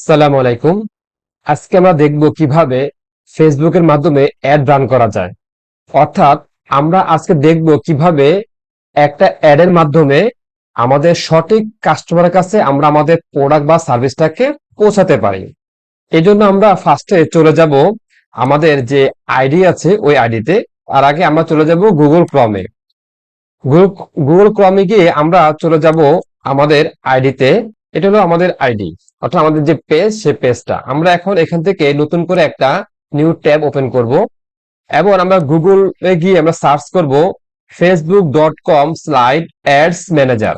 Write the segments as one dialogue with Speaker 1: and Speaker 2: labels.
Speaker 1: সালাম আলাইকুম। আজকে আমরা দেখব কিভাবে ফেসবুকের মাধ্যমে অ্যাড রান করা যায়। অর্থাৎ আমরা আজকে দেখব কিভাবে একটা অ্যাডের মাধ্যমে আমাদের সঠিক কাস্টমারের কাছে আমরা আমাদের প্রোডাক্ট বা সার্ভিসটাকে পৌঁছাতে পারি। এই জন্য আমরা ফার্স্টে চলে যাব আমাদের যে আইডি আছে ওই আইডিতে। আর আগে আমরা চলে যাব গুগল ক্রমে। গুগল গুগল ক্রমে গিয়ে আমরা চলে যাব আমাদের আইডিতে। এটা হলো আমাদের আইডি, অর্থাৎ আমাদের যে পেজ, সে পেজটা আমরা এখন এখান থেকে নতুন করে একটা নিউ ট্যাব ওপেন করব এবং আমরা গুগলে গিয়ে আমরা সার্চ করব facebook.com/ads manager।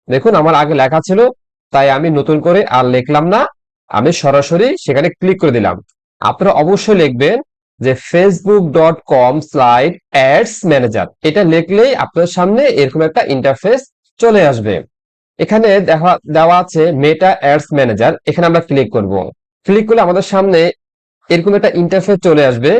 Speaker 1: দেখুন আমার আগে লেখা ছিল, তাই আমি নতুন করে আর লিখলাম না, আমি সরাসরি সেখানে ক্লিক করে দিলাম। আপনারা অবশ্যই লিখবেন যে facebook.com/ads manager। এটা লিখলেই আপনার সামনে এরকম একটা ইন্টারফেস চলে আসবে। এখানে দেওয়া আছে মেটা অ্যাডস ম্যানেজার, এখানে আমরা ক্লিক করব। ক্লিক করলে আমাদের সামনে এরকম একটা ইন্টারফেস চলে আসবে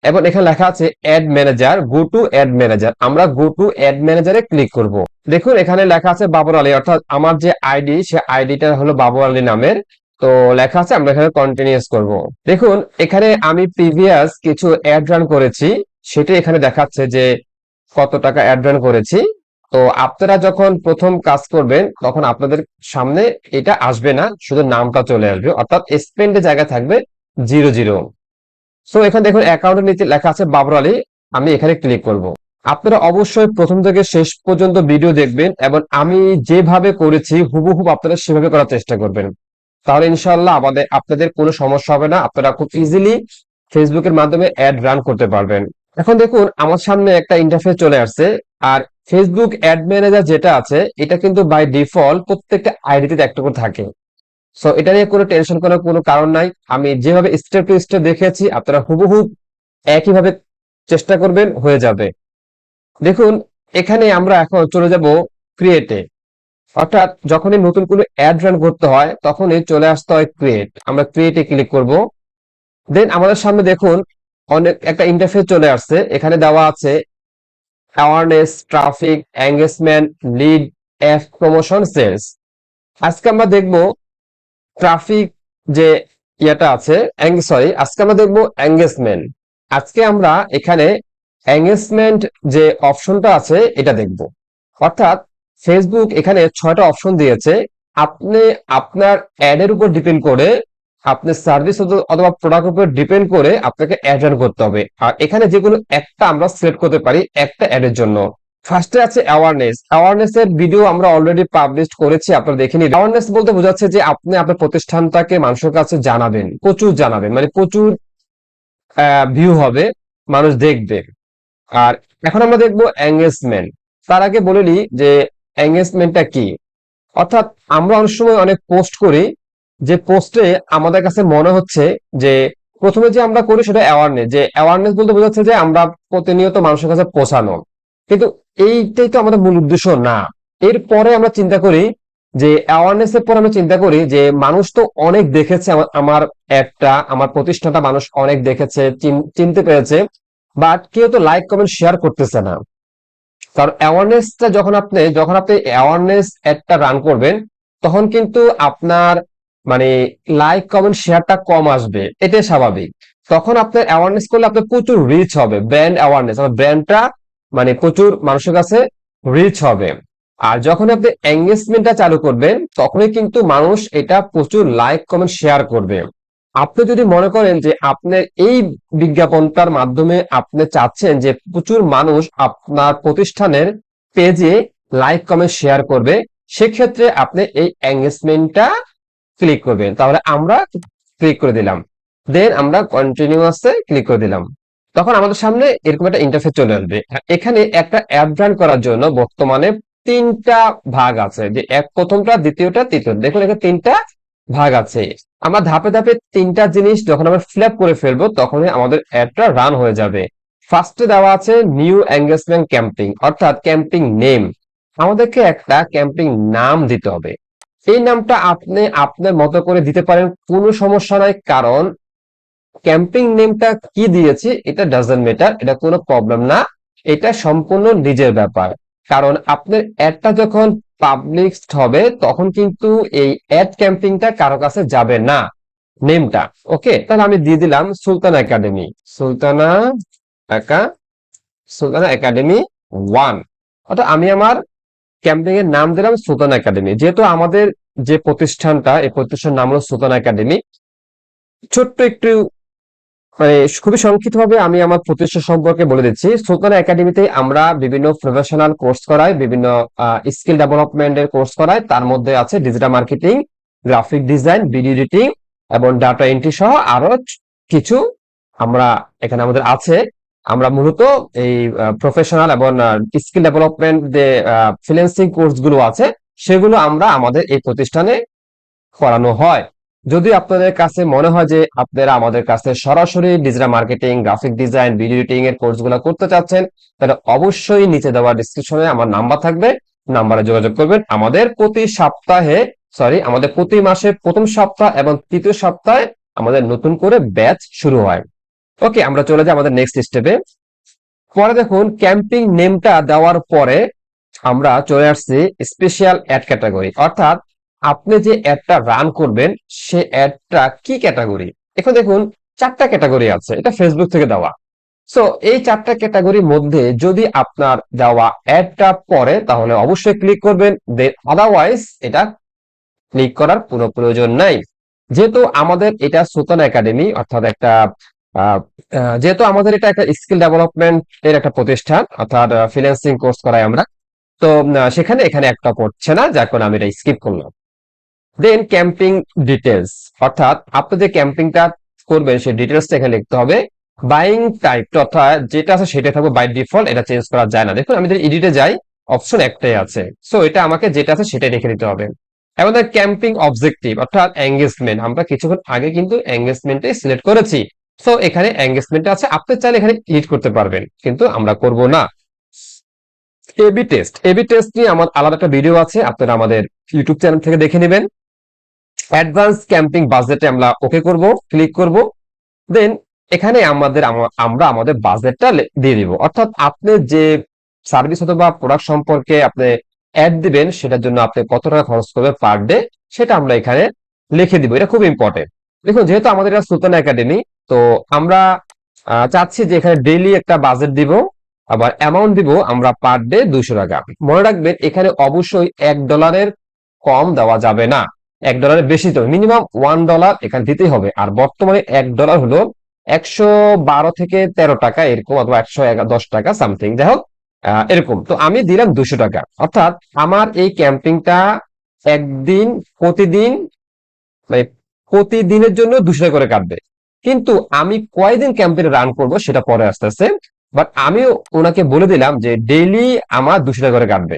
Speaker 1: এবং এখানে লেখা আছে add manager, go to add manager. আমরা গো টু অ্যাড ম্যানেজারে ক্লিক করব। দেখুন এখানে লেখা আছে বাবর আলী, অর্থাৎ আমার যে আইডি, সে আইডিটা হলো বাবর আলী নামের। তো লেখা আছে, আমরা এখানে কন্টিনিউস করব। দেখুন এখানে আমি প্রিভিয়াস কিছু অ্যাড রান করেছি, সেটা এখানে দেখাচ্ছে যে কত টাকা অ্যাড রান করেছি। তো আপনারা যখন প্রথম কাজ করবেন তখন আপনাদের সামনে এটা আসবে না, শুধু নামটা চলে আসবে, অর্থাৎ স্পেন্ডের জায়গায় থাকবে 00। সো এখানে দেখুন অ্যাকাউন্টের নিচে লেখা আছে বাবর আলী, আমি এখানে ক্লিক করব। আপনারা অবশ্যই প্রথম থেকে শেষ পর্যন্ত ভিডিও দেখবেন এবং আমি যেভাবে করেছি হুবহু আপনারা সেভাবে করার চেষ্টা করবেন। তাহলে ইনশাআল্লাহ আপনাদের কোনো সমস্যা হবে না, আপনারা খুব ইজিলি ফেসবুকের মাধ্যমে অ্যাড রান করতে পারবেন। এখন দেখুন আমার সামনে একটা ইন্টারফেস চলে আসছে। আর ফেসবুক অ্যাড ম্যানেজার যেটা আছে, এটা কিন্তু বাই ডিফল্ট প্রত্যেকটা আইডিতে একটা করে থাকে। সো এটা নিয়ে কোনো টেনশন করার কোনো কারণ নাই। আমি যেভাবে স্টেপ টু স্টেপ দেখেছি, আপনারা হুবহু একইভাবে চেষ্টা করবেন, হয়ে যাবে। দেখুন এখানে আমরা এখন চলে যাব ক্রিয়েটে। অর্থাৎ যখনই নতুন কোনো অ্যাড রান করতে হয় তখনই চলে আসতে হয় ক্রিয়েট। আমরা ক্রিয়েটে ক্লিক করব। দেন আমাদের সামনে দেখুন অনেক একটা ইন্টারফেস চলে আসছে। এখানে দেওয়া আছে awareness, traffic, engagement, lead, app promotion, sales. আজকে আমরা দেখব ট্রাফিক যে ইয়েটা আছে, আজকে আমরা দেখব এঙ্গেজমেন্ট। আজকে আমরা এখানে এঙ্গেজমেন্ট যে অপশনটা আছে এটা দেখব। অর্থাৎ ফেসবুক এখানে 6টা অপশন দিয়েছে। আপনি আপনার অ্যাডের উপর ডিপেন্ড করে, আপনার সার্ভিস অথবা প্রোডাক্ট উপর ডিপেন্ড করে আপনাকে অ্যাড রান করতে হবে। আর এখানে যে কোনো একটা আমরা সিলেক্ট করতে পারি একটা অ্যাডের জন্য। ফার্স্টে আছে অ্যাওয়ারনেস। অ্যাওয়ারনেস এর ভিডিও আমরা অলরেডি পাবলিশ করেছি, আপনারা দেখে নিন। অ্যাওয়ারনেস বলতে বোঝাচ্ছে যে আপনি আপনার প্রতিষ্ঠানটাকে মানুষের কাছে জানাবেন, প্রচুর জানাবেন, মানে প্রচুর ভিউ হবে, মানুষ দেখবে। আর এখন আমরা দেখবো এঙ্গেজমেন্ট। তার আগে বলে নিই যে এঙ্গেজমেন্টটা কি। অর্থাৎ আমরা অনেক সময় অনেক পোস্ট করি, যে পোস্টে আমাদের কাছে মনে হচ্ছে যে প্রথমে যে আমরা করি সেটা অ্যাওয়ারনেস। যে অ্যাওয়ারনেস বলতে বোঝাচ্ছে যে আমরা প্রতিনিয়ত মানুষের কাছে পৌঁছানো, কিন্তু এইটাই তো আমাদের মূল উদ্দেশ্য না। এরপরে আমরা চিন্তা করি যে অ্যাওয়ারনেস এর পর আমরা চিন্তা করি যে মানুষ তো অনেক দেখেছে আমার অ্যাডটা, আমার প্রতিষ্ঠানটা মানুষ অনেক দেখেছে, চিনতে পেরেছে, বাট কেউ তো লাইক কমেন্ট শেয়ার করতেছে না। কারণ অ্যাওয়ারনেসটা যখন আপনি অ্যাওয়ারনেস অ্যাডটা রান করবেন, তখন কিন্তু আপনার মানে লাইক কমেন্ট শেয়ারটা কম আসবে, এটাই স্বাভাবিক। তখন আপনার অ্যাওয়ারনেস করলে আপনার প্রচুর রিচ হবে, ব্র্যান্ড অ্যাওয়ারনেস, আমার ব্র্যান্ডটা মানে প্রচুর মানুষের কাছে রিচ হবে। আর যখন আপনি এঙ্গেজমেন্টটা চালু করবেন, তখনই কিন্তু মানুষ এটা প্রচুর লাইক কমেন্ট শেয়ার করবে। আপনি যদি মনে করেন যে আপনার এই বিজ্ঞাপনটার মাধ্যমে আপনি চাচ্ছেন যে প্রচুর মানুষ আপনার প্রতিষ্ঠানের পেজে লাইক কমেন্ট শেয়ার করবে, সেক্ষেত্রে আপনি এই এঙ্গেজমেন্টটা ক্লিক করবেন। তাহলে আমরা ক্লিক করে দিলাম, দেন আমরা কন্টিনিউয়াসে ক্লিক করে দিলাম। তখন আমাদের সামনে এরকম একটা ইন্টারফেস চলে আসবে। এখানে একটা অ্যাড রান করার জন্য বর্তমানে 3টা ভাগ আছে, যে প্রথমটা, দ্বিতীয়টা, তৃতীয়টা। দেখুন এখানে 3টা ভাগ আছে। আমরা ধাপে ধাপে 3টা জিনিস যখন আমরা ফিল আপ করে ফেলবো, তখনই আমাদের অ্যাডটা রান হয়ে যাবে। ফার্স্টে দেওয়া আছে নিউ এঙ্গেজমেন্ট ক্যাম্পিং, অর্থাৎ ক্যাম্পিং নেম। আমাদেরকে একটা ক্যাম্পিং নাম দিতে হবে। এই নামটা আপনি আপনার মতো করে দিতে পারেন, কোনো সমস্যা নাই। কারণ ক্যাম্পিং নেমটা কি দিয়েছি এটা ডাজন্ট ম্যাটার, এটা কোনো প্রবলেম না, এটা সম্পূর্ণ নিজের ব্যাপার। কারণ আপনার অ্যাডটা যখন পাবলিশড হবে তখন কিন্তু এই অ্যাড ক্যাম্পিংটা কারো কাছে যাবে না। নেমটা। ওকে, তাহলে আমি দিয়ে দিলাম সুলতানা একাডেমি, সুলতানা একা সুলতানা একাডেমি 1। অর্থাৎ আমি আমার ক্যাম্পিং এর নাম দিলাম সুলতানা একাডেমি। যেহেতু আমাদের যে প্রতিষ্ঠানটা, এই প্রতিষ্ঠানের নাম হলো সুলতানা একাডেমি। ছোট্ট একটু মানে খুবই সংক্ষিপ্তভাবে আমি আমার প্রতিষ্ঠান সম্পর্কে বলে দিচ্ছি। সুলতানা একাডেমিতে আমরা বিভিন্ন প্রফেশনাল কোর্স করাই, বিভিন্ন স্কিল ডেভেলপমেন্টের কোর্স করাই। তার মধ্যে আছে digital marketing, graphic design, video editing এবং ডাটা এন্ট্রি সহ আরো কিছু আমরা এখানে আমাদের আছে। আমরা মূলত এই প্রফেশনাল এবং স্কিল ডেভেলপমেন্ট যে ফ্রিল্যান্সিং কোর্স গুলো আছে, সেগুলো আমরা আমাদের এই প্রতিষ্ঠানে করানো হয়। যদি আপনাদের কাছে মনে হয় যে আপনারা আমাদের কাছে সরাসরি digital marketing, graphic design, video editing এর কোর্সগুলো করতে চাচ্ছেন, তাহলে অবশ্যই নিচে দেওয়া ডেসক্রিপশনে আমার নাম্বার থাকবে, নাম্বারে যোগাযোগ করবেন। আমাদের প্রতি মাসে প্রথম সপ্তাহ এবং তৃতীয় সপ্তাহে আমাদের নতুন করে ব্যাচ শুরু হয়। ওকে, আমরা চলে যাই আমাদের নেক্সট স্টেপে। পরে দেখুন, ক্যাম্পিং নেমটা দেওয়ার পরে আমরা চলে আসছি স্পেশাল অ্যাড ক্যাটাগরি। অর্থাৎ আপনি যে অ্যাডটা রান করবেন সে অ্যাডটা কি ক্যাটাগরি। এখন দেখুন 4টা ক্যাটাগরি আছে, এটা ফেসবুক থেকে দেওয়া। সো এই 4টা ক্যাটাগরির মধ্যে যদি আপনার দেওয়া অ্যাডটা পড়ে তাহলে অবশ্যই ক্লিক করবেন, আদারওয়াইজ এটা ক্লিক করার কোনো প্রয়োজন নাই। যেহেতু আমাদের এটা সুলতানা একাডেমি, অর্থাৎ একটা যেহেতু আমাদের এটা একটা স্কিল ডেভেলপমেন্ট এর একটা প্রতিষ্ঠান, অর্থাৎ ফ্রিল্যান্সিং কোর্স করাই আমরা, তো সেখানে এখানে একটা পড়ছে না, যার কারণে আমি এটা স্কিপ করলাম। দেন ক্যাম্পিং ডিটেলস, অর্থাৎ আপনি যে ক্যাম্পিংটা করবেন সেই ডিটেলসটা এখানে লিখতে হবে। বাইং টাইপ, অর্থাৎ যেটা আছে সেটাই থাকবে বাই ডিফল্ট, এটা চেঞ্জ করা যায় না। দেখুন আমি যদি এডিটে যাই, অপশন একটাই আছে, সো এটা আমাকে যেটা আছে সেটাই রেখে দিতে হবে। এবং ক্যাম্পিং অবজেক্টিভ অর্থাৎ এঙ্গেজমেন্ট, আমরা কিছুক্ষণ আগে কিন্তু এঙ্গেজমেন্টে সিলেক্ট করেছি। সো এখানে এঙ্গেজমেন্ট আছে, আপনি চাইলে এখানে এডিট করতে পারবেন, কিন্তু আমরা করব না। এবি টেস্ট নিয়ে আমার আলাদা একটা ভিডিও আছে, আপনারা আমাদের ইউটিউব চ্যানেল থেকে দেখে নেবেন। অ্যাডভান্স ক্যাম্পিং বাজেটে আমরা ওকে করব, ক্লিক করব। দেন এখানে আমরা আমাদের বাজেটটা দিয়ে দিব। অর্থাৎ আপনি যে সার্ভিস অথবা প্রোডাক্ট সম্পর্কে আপনি অ্যাড দিবেন সেটার জন্য আপনি কত টাকা খরচ করবেন পার ডে, সেটা আমরা এখানে লিখে দিব। এটা খুব ইম্পর্টেন্ট। দেখুন যেহেতু আমাদের এটা সুলতানা একাডেমি, তো আমরা চাচ্ছি যে এখানে ডেইলি একটা বাজেট দিব, আবার অ্যামাউন্ট দিব আমরা পার ডে 200 টাকা। মনে রাখবেন এখানে অবশ্যই $1 কম দেওয়া যাবে না, $1 বেশি তো মিনিমাম $1 এখানে দিতেই হবে। আর বর্তমানে $1 হলো 112 থেকে 13 টাকা এরকম, অথবা 110 টাকা সামথিং, যাই হোক এরকম। তো আমি দিলাম 200 টাকা। অর্থাৎ আমার এই ক্যাম্পিংটা একদিন প্রতিদিন মানে প্রতিদিনের জন্য 200 টাকা করে কাটবে। কিন্তু আমি কয়দিন ক্যাম্পেইন রান করব সেটা পরে আসতেছে। বাট আমি ওনাকে বলে দিলাম যে ডেইলি আমার 200 টাকা করে কাটবে।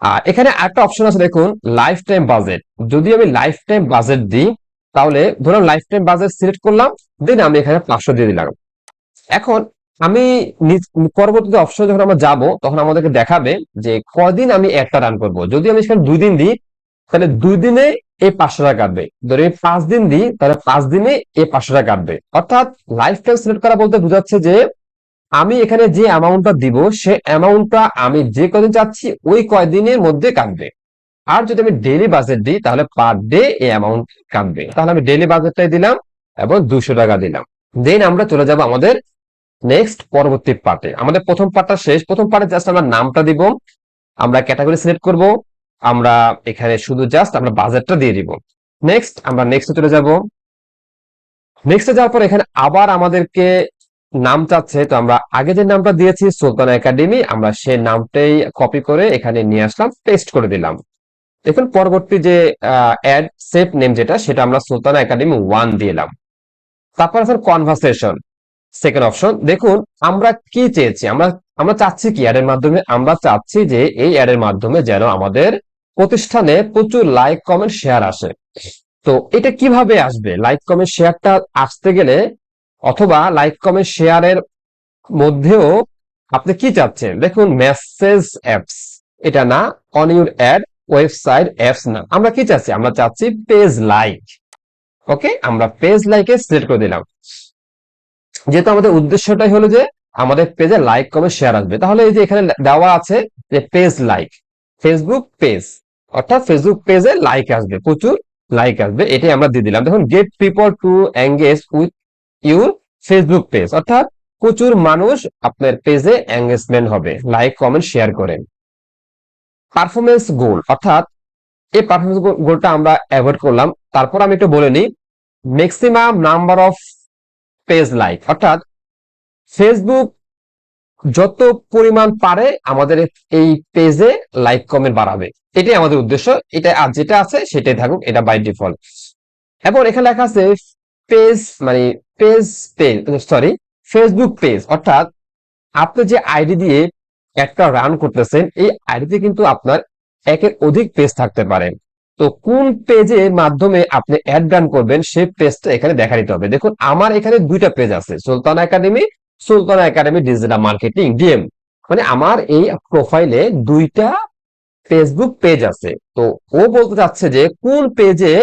Speaker 1: আর এখানে একটা অপশন আছে দেখুন, লাইফ টাইম বাজেট। যদি আমি লাইফ টাইম বাজেট দিই, তাহলে ধরুন লাইফ টাইম বাজেট সিলেক্ট করলাম, দেন আমি এখানে 500 দিয়ে দিলাম। এখন আমি পরবর্তীতে অপশন যখন আমরা যাব তখন আমাদেরকে দেখাবে যে কদিন আমি একটা রান করব। যদি আমি সেখানে 2 দিন দিই, তাহলে 2 দিনে এই 500 টাকা কাটবে। ধরে আমি 5 দিন দিই, তাহলে 5 দিনে এই 500 টাকা কাটবে। অর্থাৎ লাইফ টাইম সিলেক্ট করা বলতে বোঝাচ্ছে যে আমি এখানে যে অ্যামাউন্টটা দিব সে অ্যামাউন্টটা আমি যে কদিন চাচ্ছি ওই কয়দিনের মধ্যে কাটবে। আর যদি আমি ডেইলি বাজেট দিই তাহলে পার ডে এই অ্যামাউন্ট কাটবে। তাহলে আমি ডেইলি বাজেটটাই দিলাম এবং 200 টাকা দিলাম। দেন আমরা চলে যাব আমাদের নেক্সট পরবর্তী পার্টে। আমাদের প্রথম পার্টটা শেষ। প্রথম পার্টে জাস্ট আমরা নামটা দিব, আমরা ক্যাটাগরি সিলেক্ট করব, আমরা এখানে শুধু জাস্ট আমরা বাজেটটা দিয়ে দিব। নেক্সট আমরা নেক্সটে চলে যাব। নেক্সটে যাওয়ার পর এখানে আবার আমাদেরকে নাম চাচ্ছে, তো আমরা আগে যে নামটা দিয়েছি সুলতানা একাডেমি, আমরা সেই নামটাই কপি করে এখানে নিয়ে আসলাম, পেস্ট করে দিলাম। দেখুন পরবর্তী যে অ্যাড সেভ নেম যেটা, সেটা আমরা সুলতানা একাডেমি 1 দিলাম। তারপর আছে কনভারসেশন, সেকেন্ড অপশন। দেখুন আমরা কি চেয়েছি, আমরা আমরা চাচ্ছি কি অ্যাডের মাধ্যমে, আমরা চাচ্ছি যে এই অ্যাডের মাধ্যমে যেন আমাদের প্রতিষ্ঠানে প্রচুর লাইক কমেন্ট শেয়ার আসে। তো এটা কিভাবে আসবে, লাইক কমেন্ট শেয়ারটা আসতে গেলে, অথবা লাইক কমেন্ট শেয়ারের মধ্যেও আপনি কি চাচ্ছেন, দেখুন মেসেজ অ্যাপস এটা না, on your add website apps না, আমরা কি চাচ্ছি, আমরা চাচ্ছি পেজ লাইক। ওকে, আমরা পেজ লাইকে সিলেক্ট করে দিলাম। যেহেতু আমাদের উদ্দেশ্যটাই হলো যে আমাদের পেজে লাইক কমেন্ট শেয়ার আসবে, তাহলে এই যে এখানে দেওয়া আছে যে পেজ লাইক, ফেসবুক পেজ, অর্থাৎ ফেসবুক পেজে লাইক আসবে প্রচুর, লাইক আসবে, এটাই আমরা দিয়ে দিলাম। দেখুন gate people to engage with your Facebook page, অর্থাৎ প্রচুর মানুষ আপনার পেজে এঙ্গেজমেন্ট হবে লাইক কমেন্ট শেয়ার করেন। পারফরমেন্স গোল, অর্থাৎ এই পারফরমেন্স গোলটা আমরা অ্যাভয়েড করলাম। তারপর আমি একটু বলে নিই, maximum number of page like, অর্থাৎ ফেসবুক যত পরিমাণ পারে আমাদের এই পেজে লাইক কমেন্ট বাড়াবে, এটাই আমাদের উদ্দেশ্য। এটা আর যেটা আছে সেটাই থাকুক, এটা বাই ডিফল্ট। এবং এখানে লেখা আছে পেজ, মানে page page sorry Facebook page, অর্থাৎ আপনি যে আইডি দিয়ে একটা রান করতেছেন এই আইডিতে কিন্তু আপনার একের অধিক পেজ থাকতে পারে। তো কোন পেজের মাধ্যমে আপনি অ্যাড রান করবেন সেই পেজটা এখানে দেখা দিতে হবে। দেখুন আমার এখানে দুইটা পেজ আছে, Sultana academy, Sultana academy digital marketing DM, মানে আমার এই প্রোফাইলে দুইটা ফেসবুক পেজ আছে। তো ও বলতে চাচ্ছে যে কোন পেজে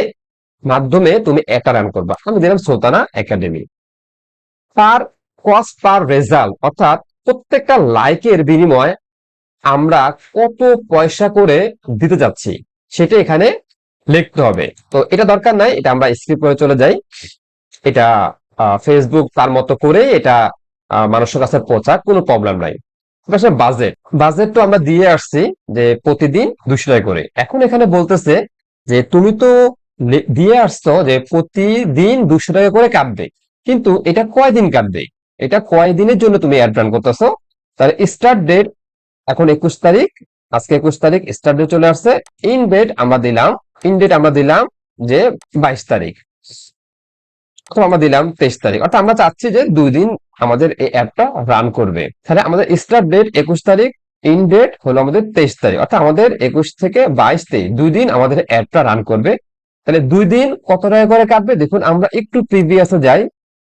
Speaker 1: মাধ্যমে তুমি এটা রান করবা, আমি দিলাম সুলতানা একাডেমি। তার কস্ট পার রেজাল্ট, অর্থাৎ প্রত্যেকটা লাইকের বিনিময়ে আমরা কত পয়সা করে দিতে যাচ্ছি সেটা এখানে লিখতে হবে। তো এটা দরকার নাই, এটা আমরা স্কিপ করে চলে যাই। এটা ফেসবুক তার মতো করে এটা মানুষের কাছে পৌঁছাক, কোনো প্রবলেম নাই। বাজেট, বাজেট তো আমরা দিয়ে আসছি যে প্রতিদিন 200 টাকা করে। এখন এখানে বলতেছে যে তুমি তো দিয়ে আসছো যে প্রতিদিন 200 টাকা করে কাটবে, কিন্তু এটা কয়দিন কাটবে, এটা কয়দিনের জন্য তুমি অ্যাড রান করতেছো। তাহলে স্টার্ট ডেট এখন 21 তারিখ, আজকে 21 তারিখ, স্টার্ট ডেট চলে আসছে। ইন ডেট আমরা দিলাম, ইন ডেট আমরা দিলাম যে 22 তারিখ, অথবা আমরা দিলাম 23 তারিখ, অর্থাৎ আমরা চাচ্ছি যে 2 দিন আমাদের এই অ্যাপটা রান করবে। তাহলে আমাদের স্টার্ট ডেট 21 তারিখ, ইন ডেট হলো আমাদের 23 তারিখ, অর্থাৎ আমাদের 21 থেকে 22 23 2 দিন আমাদের অ্যাপটা রান করবে। তাহলে 2 দিন কত টাকা করে কাটবে, দেখুন আমরা একটু প্রিভিয়াসে যাই।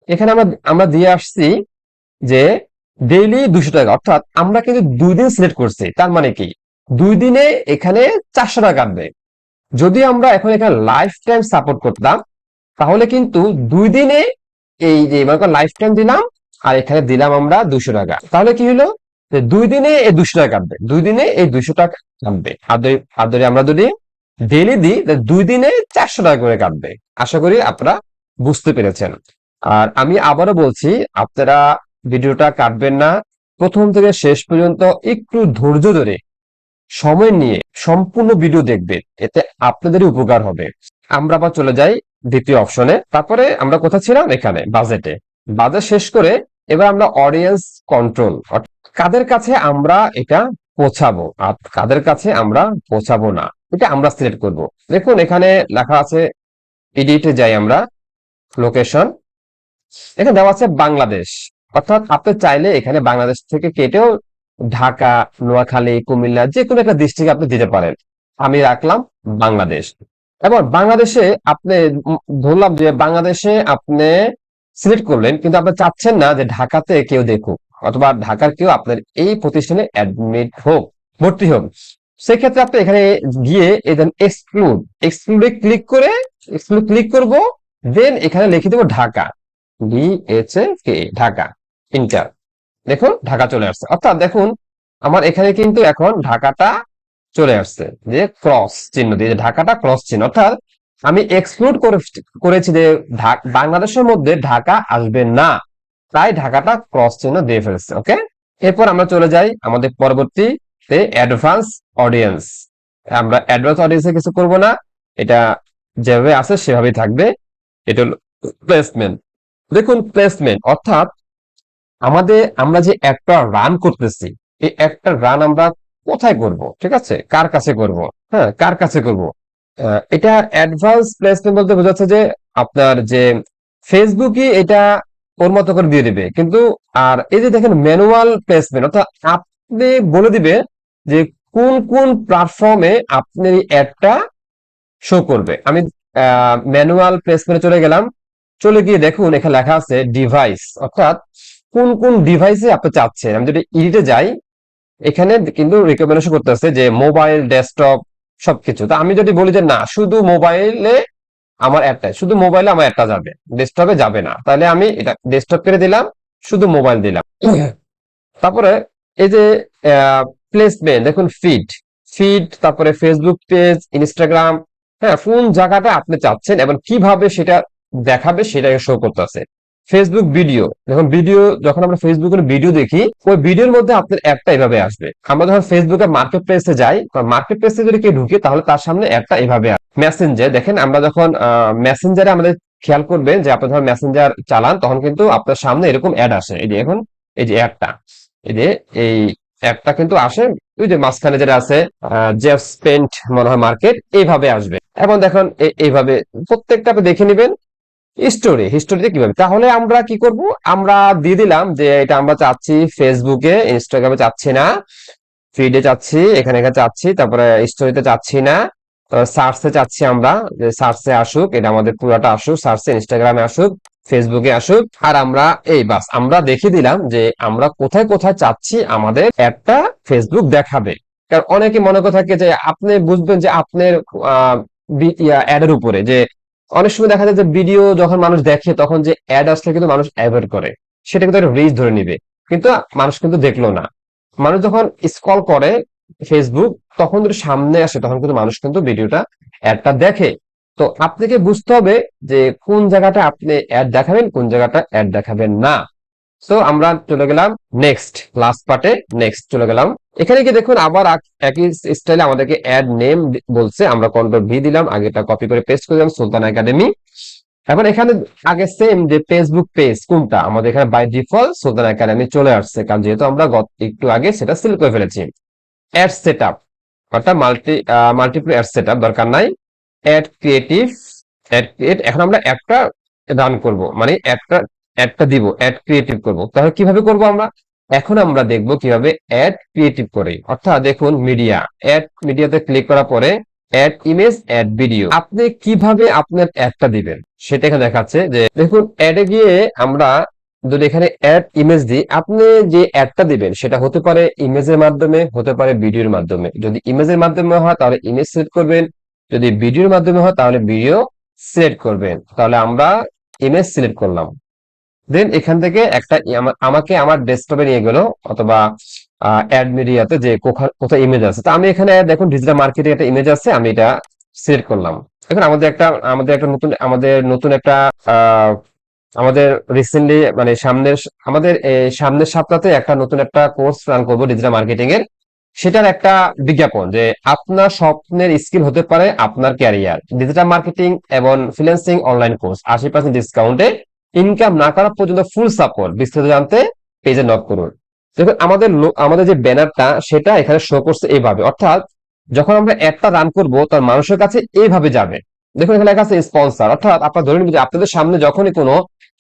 Speaker 1: এখানে আমরা আমরা দিয়ে আসছি যে ডেইলি 200 টাকা, অর্থাৎ আমরা কিন্তু 2 দিন সিলেক্ট করছি, তার মানে কি 2 দিনে এখানে 400 টাকা কাটবে। যদি আমরা এখন এখানে লাইফ টাইম সাপোর্ট করতাম তাহলে কিন্তু 2 দিনে এই যে লাইফ টাইম দিলাম আর এখানে দিলাম আমরা 200 টাকা, তাহলে কি হলো যে 2 দিনে এই 200 টাকা কাটবে, 2 দিনে এই 200 টাকা কাটবে। আর ধরে আমরা যদি ডেইলি দিই 2 দিনে 400 টাকা করে কাটবে। আশা করি আপনারা বুঝতে পেরেছেন। আর আমি আবারও বলছি, আপনারা ভিডিওটা কাটবেন না, প্রথম থেকে শেষ পর্যন্ত একটু ধৈর্য ধরে সময় নিয়ে সম্পূর্ণ ভিডিও দেখবেন, এতে আপনাদেরই উপকার হবে। আমরা আবার চলে যাই দ্বিতীয় অপশনে। তারপরে আমরা কোথায় ছিলাম, এখানে বাজেটে। বাজেট শেষ করে এবার আমরা অডিয়েন্স কন্ট্রোল, কাদের কাছে আমরা এটা পৌঁছাবো আর কাদের কাছে আমরা পৌঁছাবো না, এটা আমরা সিলেক্ট করব। দেখুন এখানে লেখা আছে, এডিটে যাই আমরা, লোকেশন, এখানে দেওয়া আছে বাংলাদেশ, অর্থাৎ আপনি চাইলে এখানে বাংলাদেশ থেকে কেটেও ঢাকা, নোয়াখালী, কুমিল্লা যে কোনো একটা ডিস্ট্রিক্ট আপনি দিতে পারেন। আমি রাখলাম বাংলাদেশ। এবং বাংলাদেশে আপনি ধরলাম যে বাংলাদেশে আপনি সিলেক্ট করলেন, কিন্তু আপনি চাচ্ছেন না যে ঢাকাতে কেউ দেখুক অথবা ঢাকার কেউ আপনার এই প্রতিষ্ঠানে অ্যাডমিট হোক, ভর্তি হোক। সেক্ষেত্রে আপনি এখানে গিয়ে এক্সক্লুড, এক্সক্লুডে ক্লিক করে, এক্সক্লুড ক্লিক করব, দেন এখানে লিখে দেবো ঢাকা, DHA ঢাকা, ইন্টার। দেখুন ঢাকা চলে আসছে, অর্থাৎ দেখুন আমার এখানে কিন্তু এখন ঢাকাটা চলে আসছে, যে ক্রস চিহ্ন দিয়ে, ঢাকাটা ক্রস চিহ্ন, অর্থাৎ আমি এক্সক্লুড করেছি যে বাংলাদেশের মধ্যে ঢাকা আসবে না, তাই ঢাকাটা ক্রস চিহ্ন দিয়ে ফেলছে। ওকে, এরপর আমরা চলে যাই আমাদের পরবর্তীতে অ্যাডভান্স অডিয়েন্স। আমরা অ্যাডভান্স অডিয়েন্সে কিছু করব না, এটা যেভাবে আছে সেভাবেই থাকবে। এটা হলো প্লেসমেন্ট। দেখুন প্লেসমেন্ট, অর্থাৎ আমরা যে একটা রান করতেছি, এই একটা রান আমরা কোথায় করব, ঠিক আছে, কার কাছে করব, হ্যাঁ কার কাছে করব। এটা অ্যাডভান্স প্লেসমেন্ট বলতে বোঝাচ্ছে যে আপনার যে ফেসবুকই এটা ওর মতো করে দিয়ে দিবে, কিন্তু আর এই যে দেখেন ম্যানুয়াল প্লেসমেন্ট, অর্থাৎ আপনি বলে দিবে যে কোন কোন প্ল্যাটফর্মে আপনার এই অ্যাডটা শো করবে। আমি ম্যানুয়াল প্লেসমেন্টে চলে গেলাম, চলে গিয়ে দেখুন এখানে লেখা আছে ডিভাইস, অর্থাৎ কোন কোন ডিভাইসে আপনি চাচ্ছেন। আমি যদি এডিটে যাই, এখানে কিন্তু রিকমেন্ডেশন করতেছে যে মোবাইল, ডেস্কটপ সবকিছু। তো আমি যদি বলি যে না, শুধু মোবাইলে আমার অ্যাডটা, শুধু মোবাইলে আমার অ্যাডটা যাবে, ডেস্কটপে যাবে না, তাহলে আমি এটা ডেস্কটপ করে দিলাম, শুধু মোবাইল দিলাম। তারপরে এই যে প্লেসমেন্ট, দেখুন ফিড, ফিড, তারপরে ফেসবুক পেজ, ইনস্টাগ্রাম, হ্যাঁ, কোন জায়গাটা আপনি চাচ্ছেন এবং কিভাবে সেটা দেখাবে সেটা শো করতেছে। ফেসবুক ভিডিও, যখন আমরা ফেসবুকের ভিডিও দেখি, ওই ভিডিওর মধ্যে আপনার অ্যাডটা এভাবে আসবে। আমরা যখন ফেসবুকের মার্কেট প্লেসে যাই, মার্কেট প্লেসে যদি কেউ ঢুকে তাহলে তার সামনে অ্যাডটা এভাবে আসবে। মেসেঞ্জার দেখেন, আমরা যখন মেসেঞ্জারে আমাদের খেয়াল করবেন যে আপনি যখন মেসেঞ্জার চালান তখন কিন্তু আপনার সামনে এরকম অ্যাড আসে। এই যে এখন এই যে অ্যাডটা, এই যে এই অ্যাডটা কিন্তু আসে, ওই যে মাঝখানে যেটা আছে জেফ স্পেন্ট মনে হয় মার্কেট, এইভাবে আসবে। এবং দেখুন এইভাবে প্রত্যেকটা আপনি দেখে নেবেন হিস্টোরিতে কিভাবে। তাহলে আমরা কি করব, আমরা দিয়ে দিলাম যে এটা আমরা চাচ্ছি ফেসবুকে, ইনস্টাগ্রামে চাচ্ছি না, ফিডে চাচ্ছি, এখানে এখানে চাচ্ছি, তারপরে স্টোরিতে চাচ্ছি না, সার্চে চাচ্ছি আমরা যে সার্চে আসুক, এটা আমাদের পুরাটা আসুক, সার্চে ইনস্টাগ্রামে আসুক, ফেসবুকে আসুক। আর আমরা এই বাস আমরা দেখিয়ে দিলাম যে আমরা কোথায় কোথায় চাচ্ছি আমাদের অ্যাডটা ফেসবুক দেখাবে। কারণ অনেকে মনে করে থাকে যে আপনি বুঝবেন যে আপনার অ্যাডের উপরে যে অনেক সময় দেখা যায় যে ভিডিও যখন মানুষ দেখে তখন যে অ্যাড আসলে কিন্তু মানুষ অ্যাভয়েড করে, সেটা কিন্তু একটা রিচ ধরে নিবে, কিন্তু মানুষ কিন্তু দেখলো না। মানুষ যখন স্ক্রল করে ফেসবুক, তখন যদি সামনে আসে তখন কিন্তু মানুষ কিন্তু ভিডিওটা অ্যাডটা দেখে। তো আপনাকে বুঝতে হবে যে কোন জায়গাটা আপনি অ্যাড দেখাবেন, কোন জায়গাটা অ্যাড দেখাবেন না। সো আমরা চলে গেলাম নেক্সট, লাস্ট পার্টে নেক্সট চলে গেলাম। এখানে কি দেখুন আবার একই স্টাইলে আমাদেরকে অ্যাড নেম বলছে, আমরা কন্ট্রোল ভি দিলাম, আগেটা কপি করে পেস্ট করে দিলাম সুলতানা একাডেমি। এখন এখানে আগে সেম যে ফেসবুক পেজ কোনটা, আমাদের এখানে বাই ডিফল্ট সুলতানা একাডেমি চলে আসছে, কারণ যেহেতু আমরা একটু আগে সেটা সিলেক্ট করে ফেলেছি। অ্যাড সেটআপ, অর্থাৎ মাল্টিপল অ্যাড সেটআপ দরকার নাই। অ্যাড ক্রিয়েটিভ, অ্যাড ক্রিয়েট, এখন আমরা একটা রান করব, মানে একটা দিব, অ্যাড ক্রিয়েটিভ করব। তাহলে কিভাবে করব আমরা, এখন আমরা দেখব কিভাবে অ্যাড ক্রিয়েটিভ করে। অর্থাৎ দেখুন মিডিয়া, অ্যাড মিডিয়াতে ক্লিক করার পরে অ্যাড ইমেজ, অ্যাড ভিডিও, আপনি কিভাবে আপনার অ্যাডটা দিবেন সেটা এখানে দেখাচ্ছে। যে দেখুন অ্যাডে গিয়ে আমরা যদি এখানে অ্যাড ইমেজ দিই, আপনি যে অ্যাডটা দিবেন সেটা হতে পারে ইমেজের মাধ্যমে, হতে পারে ভিডিওর মাধ্যমে। যদি ইমেজের মাধ্যমে হয় তাহলে ইমেজ সিলেক্ট করবেন, যদি ভিডিওর মাধ্যমে হয় তাহলে ভিডিও সিলেক্ট করবেন। তাহলে আমরা ইমেজ সিলেক্ট করলাম, দেন এখান থেকে একটা আমাকে আমার ডেস্কটপে নিয়ে গেল, অথবা অ্যাড মিডিয়াতে যে কোথায় ইমেজ আছে। তো আমি এখানে দেখুন ডিজিটাল মার্কেটিং একটা ইমেজ আছে, আমি এটা সিলেক্ট করলাম। এখন আমাদের নতুন একটা আহ, আমাদের রিসেন্টলি মানে সামনের সপ্তাহে একটা নতুন একটা কোর্স রান করবো ডিজিটাল মার্কেটিং এর। সেটার একটা বিজ্ঞাপন যে আপনার স্বপ্নের স্কিল হতে পারে আপনার ক্যারিয়ার, ডিজিটাল মার্কেটিং এবং ফ্রিল্যান্সিং অনলাইন কোর্স 80% ডিসকাউন্টে, ইনকাম না করা পর্যন্ত ফুল সাপোর্ট। বিস্তারিত জানতে পেজে নক করুন। দেখুন আমাদের যে ব্যানারটা সেটা এখানে শো করছে এইভাবে, অর্থাৎ যখন আমরা একটা রান করব তার মানুষের কাছে এইভাবে যাবে। দেখুন এখানে লেখা আছে স্পন্সর, অর্থাৎ আপনার ধরে নিবেন যে আপনাদের সামনে যখনই কোনো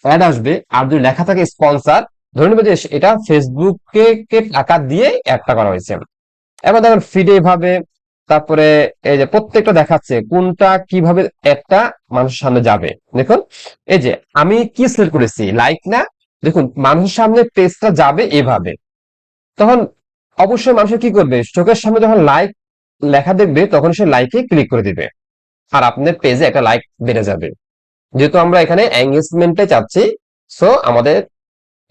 Speaker 1: অ্যাড আসবে আর যদি লেখা থাকে স্পন্সর, ধরে নিবেন যে এটা ফেসবুকে টাকা দিয়ে অ্যাডটা করা হয়েছে। এবার দেখেন ফিডে এভাবে, তারপরে এই যে প্রত্যেকটা দেখাচ্ছে কোনটা কিভাবে একটা মানুষের সামনে যাবে। দেখুন এই যে আমি কি সিলেক্ট করেছি, লাইক না, দেখুন মানুষের সামনে পেজটা যাবে এভাবে। তখন অবশ্যই মানুষের কি করবে, চোখের সামনে যখন লাইক লেখা দেখবে তখন সে লাইকে ক্লিক করে দিবে, আর আপনার পেজে একটা লাইক বেড়ে যাবে। যেহেতু আমরা এখানে এঙ্গেজমেন্টে চাচ্ছি, সো আমাদের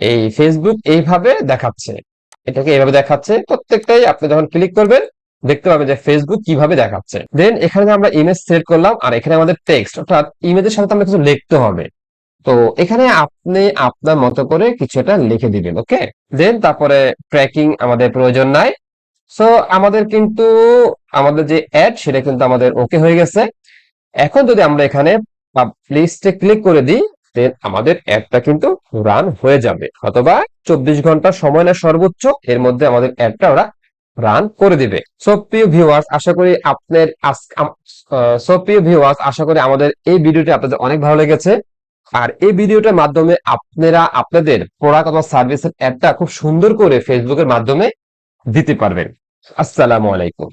Speaker 1: এই ফেসবুক এইভাবে দেখাচ্ছে, এটাকে এইভাবে দেখাচ্ছে। প্রত্যেকটাই আপনি যখন ক্লিক করবেন দেখতে পাবেন যে ফেসবুক কিভাবে দেখাচ্ছে। দেন এখানে আমরা ইমেজ সিলেক্ট করলাম, আর এখানে আমাদের টেক্সট, অর্থাৎ ইমেজের সাথে আমরা কিছু লিখতে হবে। তো এখানে আপনি আপনার মতো করে কিছু একটা লিখে দিবেন, ওকে। দেন তারপরে ট্র্যাকিং আমাদের প্রয়োজন নাই। সো আমাদের কিন্তু আমাদের যে অ্যাড সেটা কিন্তু আমাদের ওকে হয়ে গেছে। এখন যদি আমরা এখানে লিস্টে ক্লিক করে দিই, দেন আমাদের অ্যাডটা কিন্তু রান হয়ে যাবে, অথবা 24 ঘন্টা সময় না সর্বোচ্চ, এর মধ্যে আমাদের অ্যাডটা ওরা রান করে দিবে। সো প্রিয় ভিউয়ার্স, আশা করি আমাদের এই ভিডিওটি আপনাদের অনেক ভালো লেগেছে। আর এই ভিডিওটার মাধ্যমে আপনারা আপনাদের প্রোডাক্ট অথবা সার্ভিসের অ্যাডটা খুব সুন্দর করে ফেসবুকের মাধ্যমে দিতে পারবেন। আসসালামু আলাইকুম।